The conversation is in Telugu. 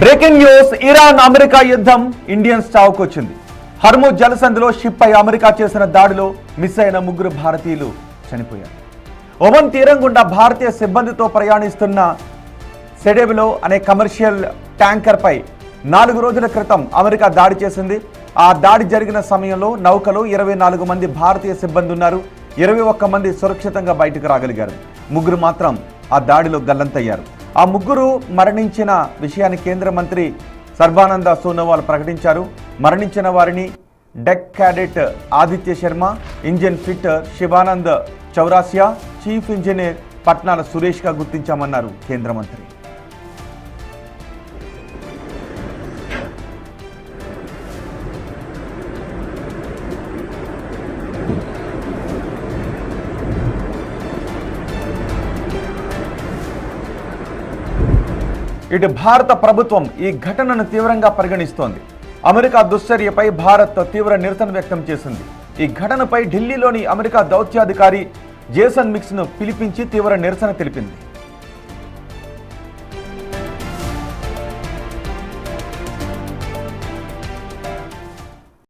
బ్రేకింగ్ న్యూస్, ఇరాన్ అమెరికా యుద్ధం ఇండియన్స్ చావుకొచ్చింది. హర్ముజ్ జలసంధిలో షిప్ పై అమెరికా చేసిన దాడిలో మిస్ అయిన 3 భారతీయులు చనిపోయారు. ఒమన్ తీరం గుండా భారతీయ సిబ్బందితో ప్రయాణిస్తున్న సెడెబిలో అనే కమర్షియల్ ట్యాంకర్ పై 4 రోజుల క్రితం అమెరికా దాడి చేసింది. ఆ దాడి జరిగిన సమయంలో నౌకలో 24 మంది భారతీయ సిబ్బంది ఉన్నారు. 21 మంది సురక్షితంగా బయటకు రాగలిగారు. 3 మాత్రం ఆ దాడిలో గల్లంతయ్యారు. ఆ 3 మరణించిన విషయాన్ని కేంద్ర మంత్రి సర్బానంద సోనోవాల్ ప్రకటించారు. మరణించిన వారిని deck cadet Aditya Sharma, engine fitter Shivanand Chaurasia, chief engineer Patnala సురేష్గా గుర్తించామన్నారు కేంద్ర మంత్రి. ఇటు భారత ప్రభుత్వం ఈ ఘటనను తీవ్రంగా పరిగణిస్తోంది. అమెరికా దుశ్చర్యపై భారత్ తీవ్ర నిరసన వ్యక్తం చేసింది. ఈ ఘటనపై ఢిల్లీలోని అమెరికా దౌత్యాధికారి జేసన్ మిక్స్ను పిలిపించి తీవ్ర నిరసన తెలిపింది.